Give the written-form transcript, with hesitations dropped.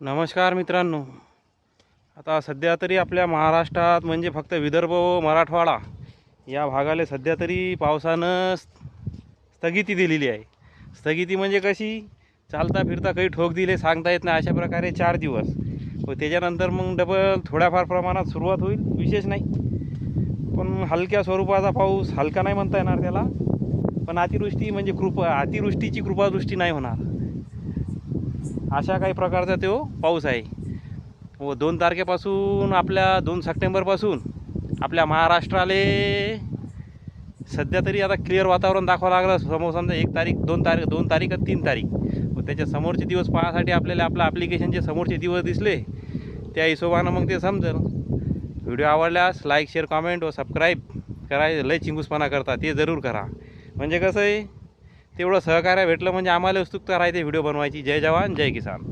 नमस्कार मित्रांनो. आता सध्या तरी आपल्या महाराष्ट्रात म्हणजे फक्त विदर्भ व मराठवाडा या भागाला सध्या तरी पावसानं स्थगिती दिलेली आहे. स्थगिती म्हणजे कशी, चालता फिरता काही ठोक दिले सांगता येत नाही, अशा प्रकारे 4 दिवस व त्याच्यानंतर मग डबल थोड्याफार प्रमाणात सुरुवात होईल, विशेष नाही. पण हलक्या स्वरूपाचा पाऊस, हलका नाही म्हणता येणार त्याला, पण अतिवृष्टी म्हणजे अतिवृष्टीची कृपादृष्टी नाही होणार, अशा काही प्रकारचा तो पाऊस आहे. व 2 तारखेपासून आपल्या 2 सप्टेंबरपासून आपल्या महाराष्ट्राले सध्या तरी आता क्लिअर वातावरण दाखवावं लागलं. समजा 1 तारीख 2 तारीख 2 तारीख 3 तारीख व त्याच्या समोरचे दिवस पाहण्यासाठी आपल्याला आपल्या ॲप्लिकेशनचे समोरचे दिवस दिसले, त्या हिशोबानं मग ते समजेल. व्हिडिओ आवडल्यास लाईक, शेअर, कमेंट व सबस्क्राईब करायला लय चिंगूसपणा करता ते जरूर करा. म्हणजे कसं आहे, तेवढं सहकार्य भेटलं म्हणजे आम्हाला उत्सुकता राहते व्हिडिओ बनवायची. जय जवान जय किसान.